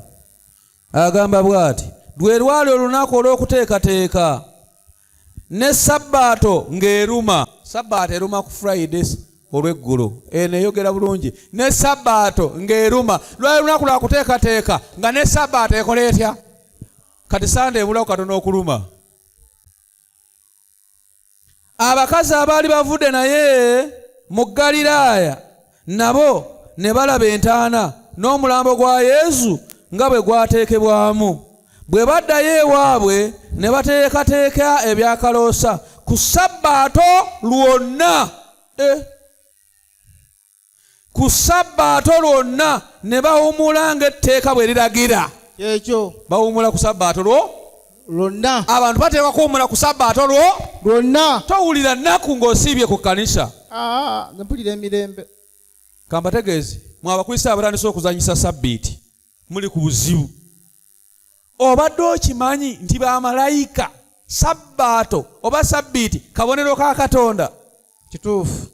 agamba bw'ati: lwe lwali olunaku olw'okuteekateeka ne Sabbaato ng'eruma. Sabbaato eruma ku Friday olw'eggulo. Neeyogera bulungi. Ne Sabbaato ng'eruma. Lwali lunaku lwa kuteekateeka nga ne Sabbaato ekola etya? Kati Sande ebulaku katono okuluma. Abakazi abaali bavudde naye mu Galilaaya nabo ne balaba entaana n'omulambo gwa Yesu nga bwe gwateekebwamu. Bwe baddayo ewaabwe ne bateekateeka ebyakaloosa ku Sabbaato lwonna. Ku Sabbaato lwonna ne bawummula ng'etteeka bwe liragira. Ekyo bawummula ku Sabbaato lwonna. Abantu bateekwa kuwummula ku Sabbaato lwonna. Towulira nnaku ng'osiibye ku kkanisa. Mpulira emirembe. kambategeeze mwe abakristaayo abatandise okuzanyisa sabbiiti muli ku buzibu. Obadde okimanyi nti bamalayika sabbaato oba sabbiiti kabonero ka Katonda? Kituufu.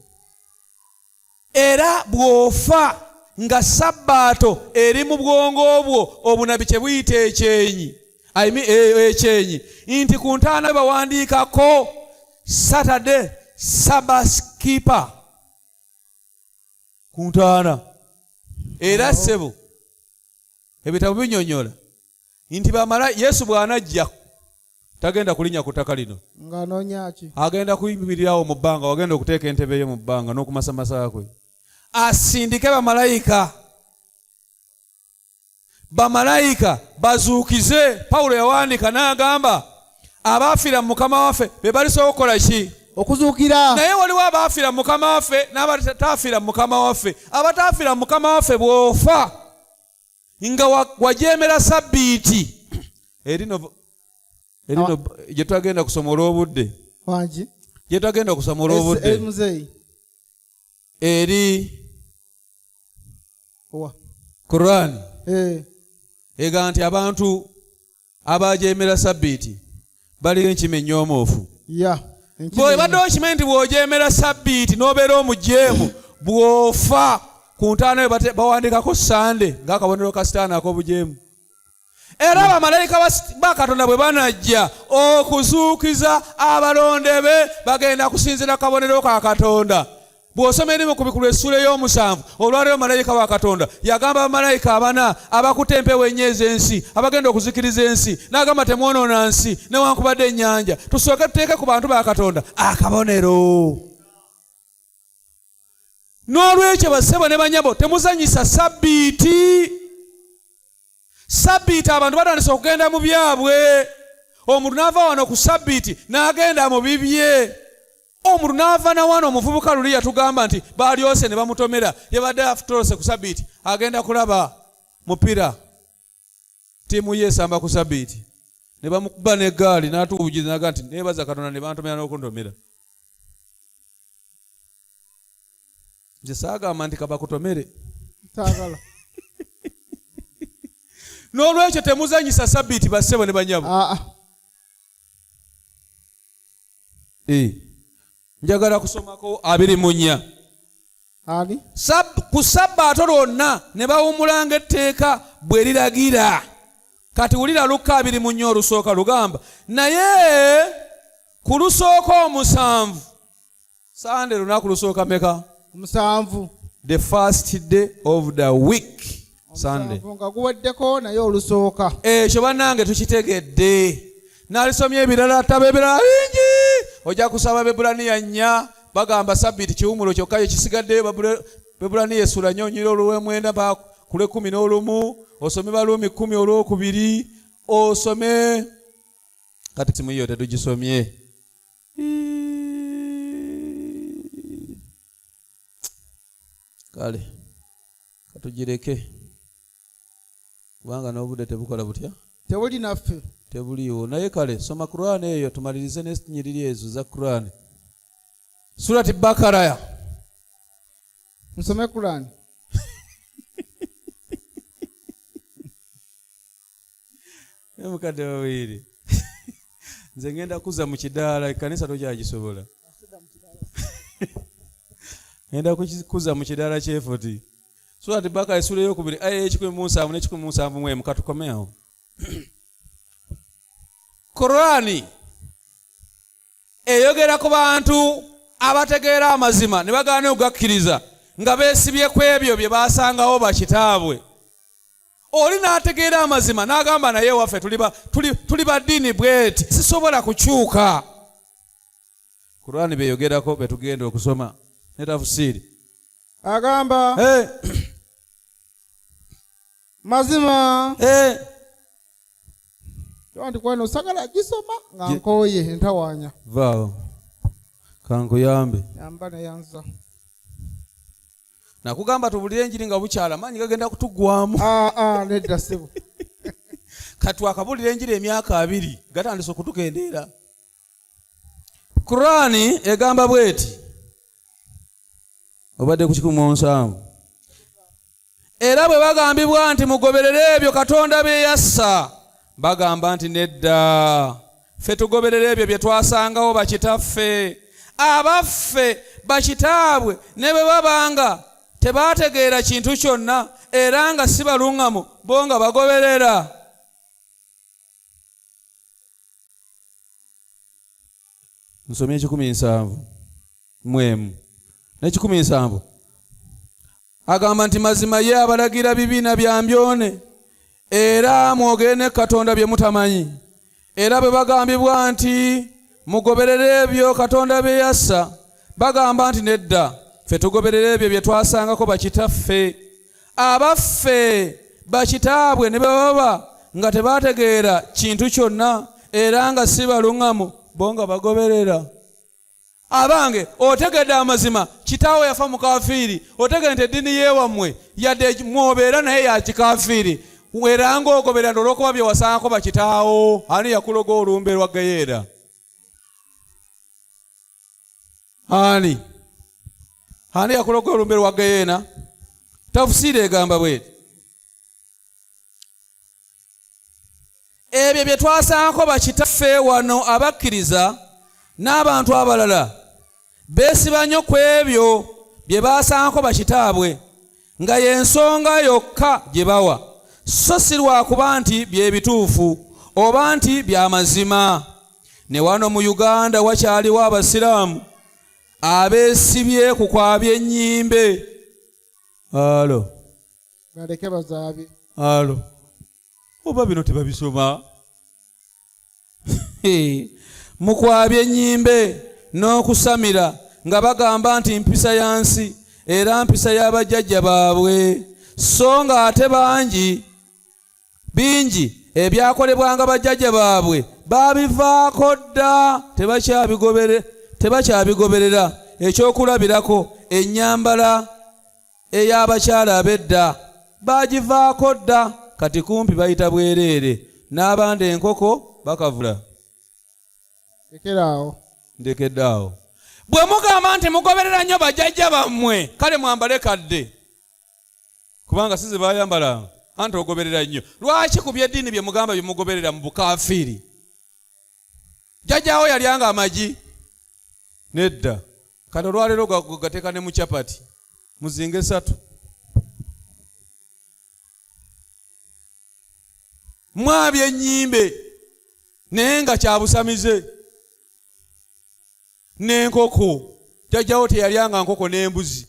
Era bw'ofa nga sabbaato eri mu bwongo bwo obunabi kye buyita ekyenyi, ekyenyi, nti ku ntaana bawandiikako Saturday Sabbath keeper ku ntaana. Era ssebo ebitabo binyonyola nti Yesu bw'anajja tagenda kulinnya ku ttaka lino ng'anoonya ki? Agenda kuyimirirawo mu bbanga, wagenda okuteeka entebe ye mu bbanga n'okumasamasa kwe, asindike bamalayika. Bamalayika bazuukize. Pawulo yawandiika n'agamba abaafiira mu Mukama waffe be balisobola okukola ki? Okuzuukira. Naye waliwo abaafiira mu Mukama waffe n'abataafiira mu Mukama waffe. Abataafiira mu Mukama waffe bw'ofa nga wajeemera sabbiiti erino gye twagenda kusoma olw'obudde, gye twagenda kusoma olw'obudde eri Quran ega nti abantu abajeemera sabbiiti bali enkima enyoomoofu. Bw'obadde okimanyi nti bw'ojeemera sabbiiti n'obeera omujeemu, bw'ofa ku ntaana yo bawandiikako Sande ng'akabonero ka sitaani ak'obujeemu. Era bamalayika ba Katonda bwe banajja okuzuukiza abalonde be bagenda kusinzira kabonero ka Katonda. Bw'osoma eri mu Kubikkulwa essuula ey'omusanvu, olwaleero malayika wa Katonda yagamba bamalayika abana abakutte empewo ennya ez'ensi abagenda okuzikiriza ensi, n'agamba temwonoona nsi newankubadde ennyanja, tusooke tuteeke ku bantu ba Katonda akabonero. N'olwekyo bassebo ne banyabo temuzanyisa sabbiiti. Sabbiiti abantu batandise okugenda mu byabwe. Omuntu n'ava wano ku sabbiiti n'agenda mu bibye. Omuntu n'ava na wano omuvubuka luli yatugamba nti baalyose ne bamutomera, yabadde afutolose ku sabbiiti agenda kulaba mupiira ttiimu ye esamba ku sabbiiti, ne bamukuba n'eggaali n'atuubugiza n'aga nti neebaza Katonda ne bantomera n'okuntomera. Nze saagamba nti kabakutomere. Taagala. N'olwekyo temuzanyisa sabbiiti bassebo ne banyabo. Njagala kusomako 24. Ku sabbaato lwonna ne bawummulanga etteeka bwe liragira. Kati wulira Luka 24 olusooka lugamba, naye ku lusooka omusanvu, Sande lunaku lusooka meka? Musanvu. The first day of the week. Sunday. Nga guweddeko naye olusooka. Ekyo bannange tukitegedde. N'alisomye ebirala ttabo ebirala bingi. Ojja kusaba Bebulaniya 4 bagamba sabbiiti kiwumulo kyokka ekisigaddeyo. Bebulaniya essula 4 onyira olw'omwenda ku lw'e11, osome Baluumi 10 olw'okubiri, osome kati simu yo tetugisomye. Kale katugireke kubanga n'obudde tebukola butya, tebuli naffe, tebuliwo. Naye kale soma Quran eyo tumalirize n'ennyiriri ezo za Quran. Surati Bakaraya. Nsome Quran. Mukadde wawiri. Nze ngenda kuza mu kidaala, ekkanisa tokyagisobola. Ngenda kuza mu kidaala ky'efoti. Surati Bakaraya essula ey'okubiri aya 17 ne 17 katukomeawo. Qurani eyogera ku bantu abategeera amazima ne bagaana okugakkiriza nga beesibye ku ebyo bye baasangawo bakitaabwe. Oli n'ategeera amazima n'agamba naye waffe tuli baddiini bweti sisobola kukyuka. Qurani beyogerako betugenda okusoma ne tafusiri. Agamba mazima Wanti kwano osagala gisoma nga nkoye entawaanya. Vaawo. Kankuyambe. Yamba ne yanza. Nakugamba tubulire enjiri nga bukyala manyi gagenda kutuggwamu. Nedda ssebo. Katwakabulira enjiri emyaka 2 gatandise okutukendeera. Qurani egamba bweti. Obadde ku 17. era bwe bagambibwa nti mugoberere ebyo Katonda bye yassa bagamba nti nedda ffe tugoberere ebyo bye twasangawo bakitaffe. Abaffe bakitaabwe ne bwe babanga tebaategeera kintu kyonna era nga si baluŋŋamu bo nga bagoberera. Nsomye 17 mwemu ne 17 agamba nti mazima ye abalagira bibiina bya mbyone era mwogere ne Katonda bye mutamanyi. Era bwe bagambibwa nti mugoberere ebyo Katonda bye yassa bagamba nti nedda ffe tugoberere ebyo bye twasangako bakitaffe. Abaffe bakitaabwe ne baba nga tebaategeera kintu kyonna era nga si baluŋŋamu bo nga bagoberera. Abange otegedde amazima kitaawo yafa mu kafiiri otegedde nti eddiini yeewammwe yadde mwobeera naye ya kikafiiri era ng'ogoberera olw'okuba bye wasangako bakitaawo. Ani yakuloga olumbe lwa geyeera? Ani yakuloga olumbe lwa geyeena? Tafusiira egamba bweti ebyo bye twasangako bakitaffe wano abakkiriza n'abantu abalala beesiba nnyo ku ebyo bye baasangako bakitaabwe nga y'ensonga yokka gye bawa, so si lwakuba nti bye bituufu oba nti bya mazima. Ne wano mu Uganda wakyaliwo abasiraamu abeesibye ku kwabya ennyimbe. Alo baleke bazaabe. Alo oba bino tebabisoma? Mu kwabya ennyimbe n'okusamira nga bagamba nti mpisa ya nsi era mpisa y'abajjajja baabwe, so nga ate bingi ebyakolebwanga bajjajja baabwe babivaako dda tebakyabigoberera. Ekyokulabirako ennyambala ey'abakyala ab'edda bagivaako dda, kati kumpi bayita bwereere n'abandi enkoko bakavula. Ndekedde awo. Bwe mugamba nti mugoberera nnyo bajjajja bammwe kale mwambale kadde kubanga si ze baayambalanga anti ogoberera nnyo. Lwaki ku byeddiini bye mugamba bye mugoberera mu bukafiiri? Jjajjaawo yalyanga amagi? Nedda. Kati olwaleero gateeka ne mu capati muzinge Satu. Mwabya ennyimbe naye nga kyabusamize n'enkoko. Jjajjaawo teyalyanga nkoko n'embuzi.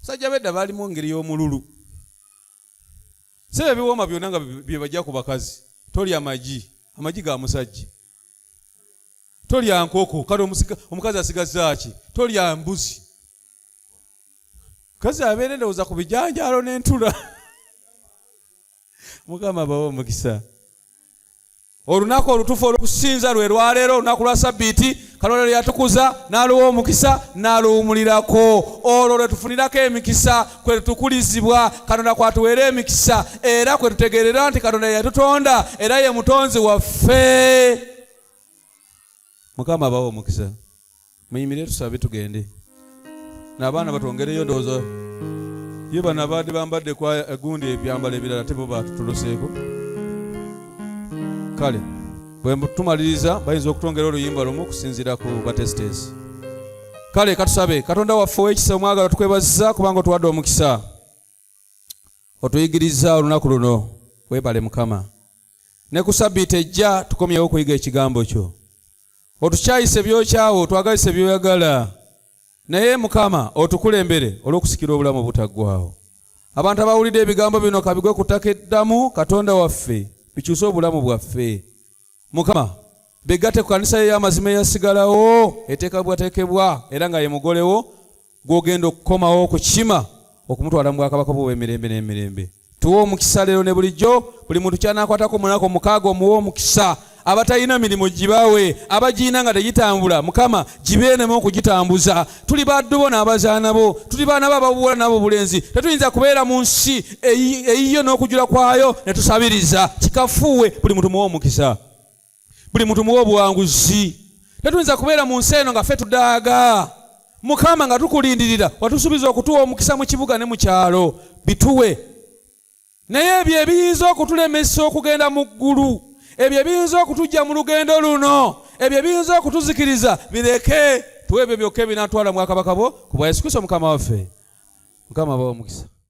Sajja bedda baalimu ngeri y'omululu. Sebe biwooma byonna nga bye bajja ku bakazi. Tolya amagi ga musajja. Tolya nkoko, kale omukazi asigazza ki? Tolya mbuzi. Kazi abeera ndowooza ku bijanjaalo n'entula. Mukama bawo omukisa. Olunaku olutuufu olw'okusinza lwe lwaleero, olunaku lwa Sabbiiti, Katonda lwe yatukuza n'aluwa omukisa n'aluwumulirako. Olwo lwe tufunirako emikisa, kwe tukulizibwa Katonda kwatuweera emikisa, era kwe tutegeerera nti Katonda yatutonda era ye mutonzi waffe. Mukama abawo omukisa. Muyimirire tusabe tugende. N'abaana batongereyo ndowooza ye bano abadde bambadde kwa gundi ebyambalo ebirala tebo batutoloseeko. Kale bwe tumaliriza bayinza okutongera oluyimba lumu okusinziira ku batesitesi. Kale katusabe. Katonda waffe ow'ekisa omwagala tukwebaza kubanga otuwadde omukisa otuyigiriza olunaku luno. Weebale Mukama. Ne ku Sabbiiti ejja tukomyewo okuyiga ekigambo kyo. Otukyayise byokyawo otwagalise byoyagala. Naye Mukama otukulembere olw'okusikira obulamu obutaggwaawo. Abantu abawulidde ebigambo bino kabigwe ku ttaka eddamu. Katonda waffe bikyuse obulamu bwaffe. Mukama begatte ku kanisa y'amazima eyasigalawo eteekebwa era nga ye mugolewo gw'ogenda okukomawo okukima okumutwala mu bwakabaka bwo emirembe n'emirembe. Tuwe omukisa leero ne bulijjo. Buli muntu ky'anaakwatako mu nnaku mukaaga omuwe omukisa. Abatalina mirimu gibawe, abagiina nga tegitambula Mukama gibeenemu okugitambuza. Tuli baddu bo n'abazaana bo, tuli baana bo ababuwala n'abo bulenzi. Tetuyinza kubeera mu nsi eyiyo n'okujula kwayo ne tusabiriza. Kikafuuwe. Buli muntu muwe omukisa, buli muntu muwe obuwanguzi. Tetuyinza kubeera mu nsi eno nga ffe tudaaga Mukama nga tukulindirira. Watusuubiza okutuwa omukisa mu kibuga ne mu kyalo. Bituwe naye ebyo ebiyinza okutulemesa okugenda mu ggulu, ebyo ebiyinza okutujja mu lugendo luno, ebyo ebiyinza okutuzikiriza bireke, tuwe ebyo byokka ebinaatwala mu bwakabaka bwo ku bwa Yesu Kristo Mukama waffe. Mukama abawe omukisa.